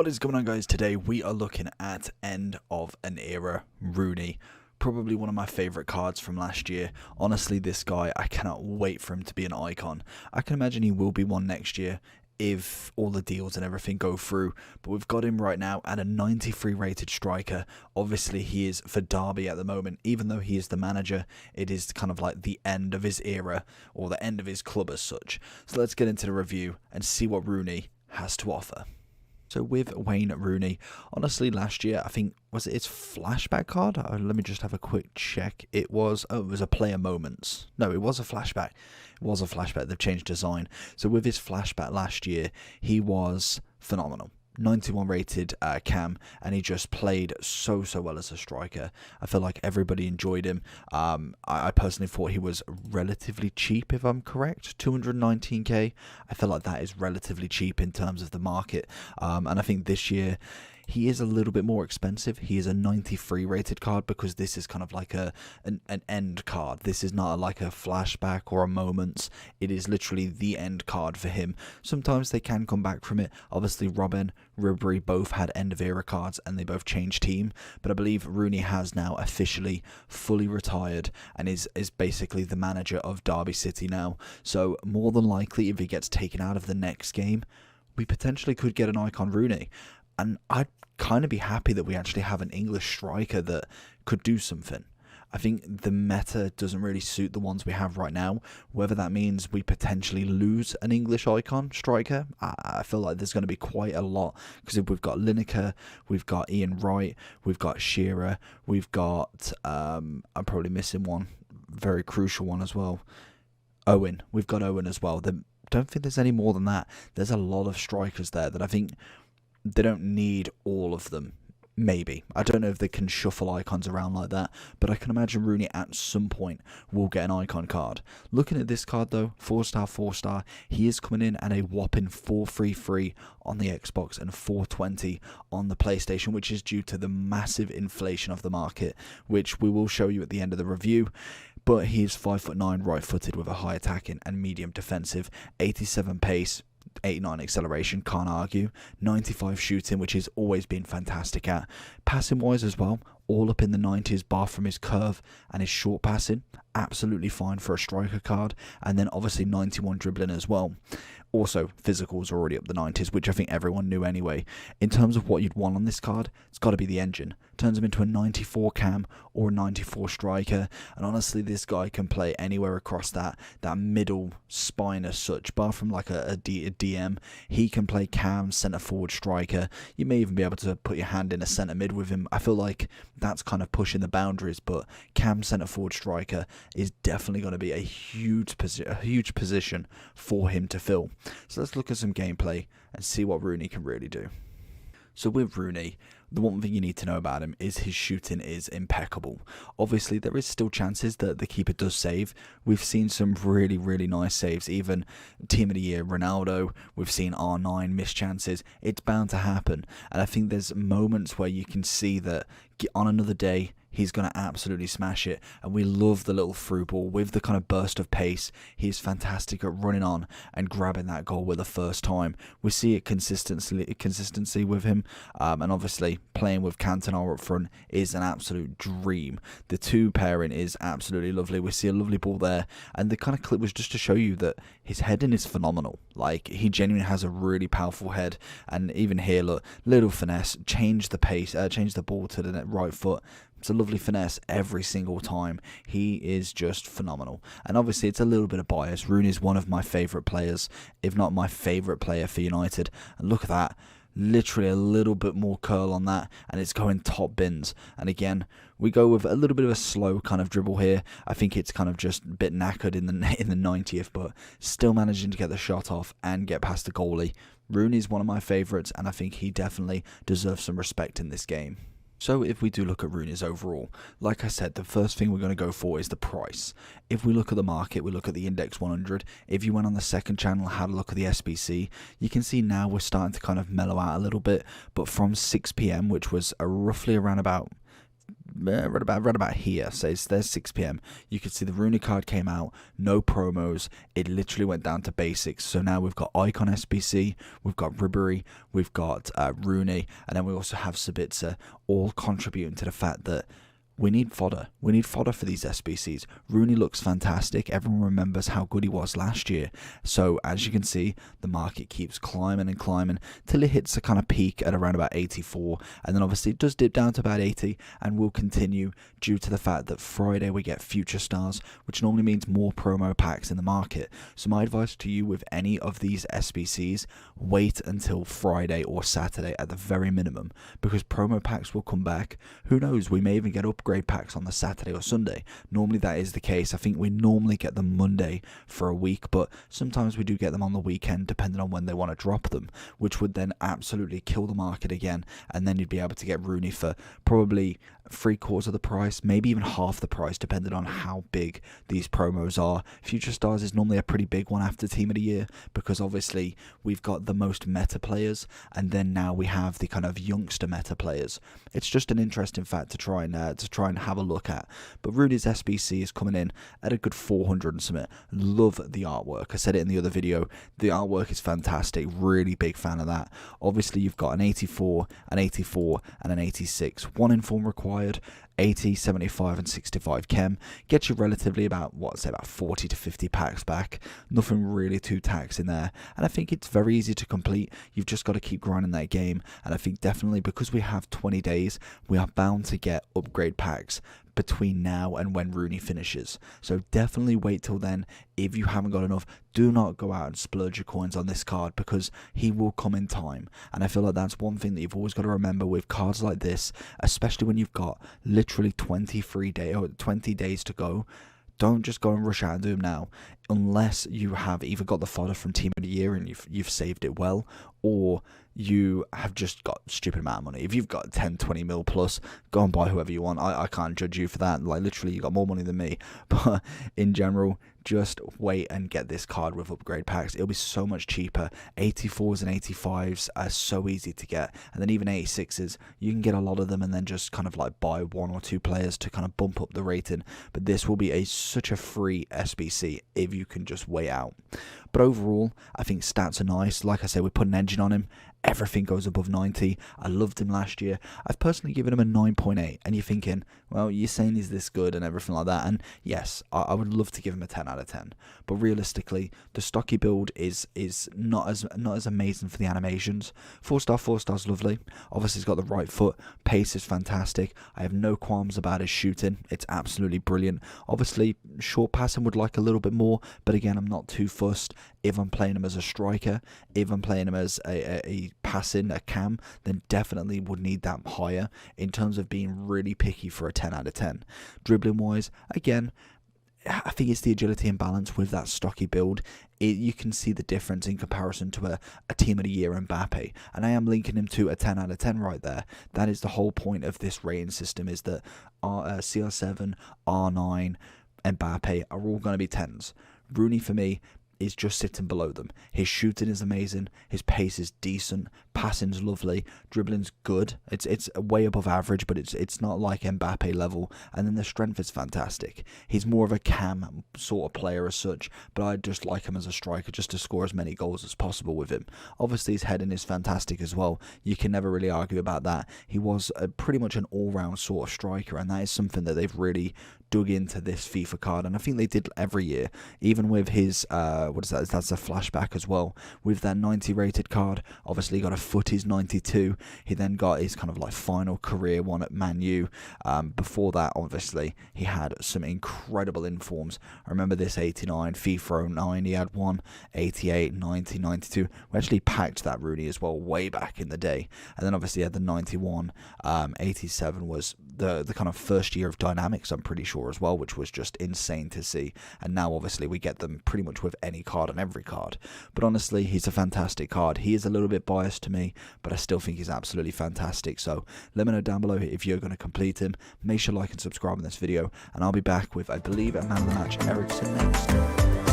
What is going on, guys? Today we are looking at end of an era Rooney. Probably one of my favourite cards from last year. Honestly, this guy, I cannot wait for him to be an icon. I can imagine he will be one next year if all the deals and everything go through, but we've got him right now at a 93 rated striker. Obviously he is for Derby at the moment. Even though he is the manager, it is kind of like the end of his era, or the end of his club as such. So let's get into the review and see what Rooney has to offer. So with Wayne Rooney, honestly, last year, I think, was it his flashback card? Let me just have a quick check. It was a player moments. No, it was a flashback. It was a flashback. They've changed design. So with his flashback last year, he was phenomenal. 91 rated cam, and he just played so well as a striker. I feel like everybody enjoyed him. I personally thought he was relatively cheap, if I'm correct. 219k. I feel like that is relatively cheap in terms of the market, and I think this year he is a little bit more expensive. He is a 93 rated card because this is kind of like an end card. This is not like a flashback or a moments. It is literally the end card for him. Sometimes they can come back from it. Obviously, Robin, Ribery both had end of era cards and they both changed team. But I believe Rooney has now officially fully retired and is basically the manager of Derby City now. So more than likely, if he gets taken out of the next game, we potentially could get an icon Rooney. And I'd kind of be happy that we actually have an English striker that could do something. I think the meta doesn't really suit the ones we have right now. Whether that means we potentially lose an English icon striker, I feel like there's going to be quite a lot. Because if we've got Lineker, we've got Ian Wright, we've got Shearer, we've got, I'm probably missing one, very crucial one as well. Owen, we've got Owen as well. Don't think there's any more than that. There's a lot of strikers there that I think they don't need all of them. Maybe. I don't know if they can shuffle icons around like that, but I can imagine Rooney at some point will get an icon card. Looking at this card though, 4-star, 4-star, he is coming in at a whopping 433 on the Xbox and 420 on the PlayStation, which is due to the massive inflation of the market, which we will show you at the end of the review. But he is 5'9", right-footed with a high attacking and medium defensive, 87 pace, 89 acceleration, can't argue, 95 shooting, which he's always been fantastic at. Passing wise as well, all up in the 90s, bar from his curve and his short passing, absolutely fine for a striker card. And then obviously 91 dribbling as well. Also, physicals already up the 90s, which I think everyone knew anyway. In terms of what you'd want on this card, it's got to be the engine. Turns him into a 94 cam or a 94 striker. And honestly, this guy can play anywhere across that middle spine as such. Bar from like a DM, he can play cam, centre forward, striker. You may even be able to put your hand in a centre mid with him. I feel like that's kind of pushing the boundaries, but cam, centre forward, striker is definitely going to be a huge position for him to fill. So let's look at some gameplay and see what Rooney can really do. So with Rooney, the one thing you need to know about him is his shooting is impeccable. Obviously, there is still chances that the keeper does save. We've seen some really nice saves. Even Team of the Year, Ronaldo, we've seen R9 miss chances. It's bound to happen. And I think there's moments where you can see that on another day, he's going to absolutely smash it. And we love the little through ball with the kind of burst of pace. He's fantastic at running on and grabbing that goal with the first time. We see it consistency with him. And obviously, playing with Cantona up front is an absolute dream. The two pairing is absolutely lovely. We see a lovely ball there. And the kind of clip was just to show you that his heading is phenomenal. Like, he genuinely has a really powerful head. And even here, look, little finesse, change the pace, change the ball to the right foot. It's a lovely finesse every single time. He is just phenomenal. And obviously, it's a little bit of bias. Rooney's one of my favourite players, if not my favourite player for United. And look at that. Literally a little bit more curl on that, and it's going top bins. And again, we go with a little bit of a slow kind of dribble here. I think it's kind of just a bit knackered in the 90th, but still managing to get the shot off and get past the goalie. Rooney's one of my favourites, and I think he definitely deserves some respect in this game. So if we do look at Rooney's overall, like I said, the first thing we're going to go for is the price. If we look at the market, we look at the Index 100. If you went on the second channel and had a look at the SBC, you can see now we're starting to kind of mellow out a little bit. But from 6 PM, which was roughly around about right about here. So there's 6 p.m. You can see the Rooney card came out, no promos. It literally went down to basics. So now we've got Icon SBC, we've got Ribery, we've got Rooney, and then we also have Sabitzer, all contributing to the fact that we need fodder. We need fodder for these SBCs. Rooney looks fantastic. Everyone remembers how good he was last year. So as you can see, the market keeps climbing and climbing till it hits a kind of peak at around about 84. And then obviously it does dip down to about 80 and will continue due to the fact that Friday we get Future Stars, which normally means more promo packs in the market. So my advice to you with any of these SBCs, wait until Friday or Saturday at the very minimum, because promo packs will come back. Who knows, we may even get upgrade packs on the Saturday or Sunday. Normally that is the case. I think we normally get them Monday for a week, but sometimes we do get them on the weekend depending on when they want to drop them, which would then absolutely kill the market again, and then you'd be able to get Rooney for probably 3/4 of the price, maybe even half the price, depending on how big these promos are. Future Stars is normally a pretty big one after Team of the Year, because obviously we've got the most meta players, and then now we have the kind of youngster meta players. It's just an interesting fact to try and have a look at. But Rooney's SBC is coming in at a good 400 and something. Love the artwork. I said it in the other video. The artwork is fantastic. Really big fan of that. Obviously, you've got an 84, an 84, and an 86. 1 inform required. 80, 75 and 65 chem gets you relatively about, say about 40 to 50 packs back. Nothing really too taxing there, and I think it's very easy to complete. You've just got to keep grinding that game, and I think definitely because we have 20 days, we are bound to get upgrade packs between now and when Rooney finishes. So definitely wait till then. If you haven't got enough, do not go out and splurge your coins on this card, because he will come in time. And I feel like that's one thing that you've always got to remember with cards like this, especially when you've got literally 20 days to go. Don't just go and rush out and do them now, unless you have either got the fodder from Team of the Year and you've saved it well, or you have just got a stupid amount of money. If you've got 10, 20 mil plus, go and buy whoever you want. I can't judge you for that. Like, literally, you got more money than me. But in general, just wait and get this card with upgrade packs. It'll be so much cheaper. 84s and 85s are so easy to get. And then even 86s, you can get a lot of them and then just kind of like buy 1 or 2 players to kind of bump up the rating. But this will be such a free SBC if you can just wait out. But overall, I think stats are nice. Like I said, we put an engine on him. Everything goes above 90. I loved him last year. I've personally given him a 9.8. And you're thinking, well, you're saying he's this good and everything like that. And yes, I would love to give him a 10 out of 10. But realistically, the stocky build is not as amazing for the animations. 4-star, 4-star's lovely. Obviously, he's got the right foot. Pace is fantastic. I have no qualms about his shooting. It's absolutely brilliant. Obviously, short passing would like a little bit more. But again, I'm not too fussed. If I'm playing him as a striker, if I'm playing him as a passing, a cam, then definitely would need that higher in terms of being really picky for a 10 out of 10. Dribbling wise, again, I think it's the agility and balance with that stocky build. You can see the difference in comparison to a Team of the Year Mbappe, and I am linking him to a 10 out of 10 right there. That is the whole point of this rating system, is that CR7, R9, Mbappe are all going to be 10s. Rooney for me is just sitting below them. His shooting is amazing, his pace is decent, passing's lovely, dribbling's good. It's way above average, but it's not like Mbappe level. And then the strength is fantastic. He's more of a cam sort of player as such, but I just like him as a striker just to score as many goals as possible with him. Obviously his heading is fantastic as well. You can never really argue about that. He was pretty much an all-round sort of striker, and that is something that they've really dug into this FIFA card, and I think they did every year, even with his what is that? That's a flashback as well. With that 90 rated card, obviously he got a footies 92. He then got his kind of like final career one at Man U. Before that, obviously he had some incredible informs. I remember this 89, FIFA 09. He had one 88, 90, 92. We actually packed that Rooney as well way back in the day, and then obviously he had the 91. 87 was the kind of first year of dynamics, I'm pretty sure, as well, which was just insane to see. And now obviously we get them pretty much with any card on every card. But honestly, he's a fantastic card. He is a little bit biased to me, but I still think he's absolutely fantastic. So let me know down below if you're going to complete him. Make sure to like and subscribe in this video, and I'll be back with, I believe, a man of the match Ericsson next.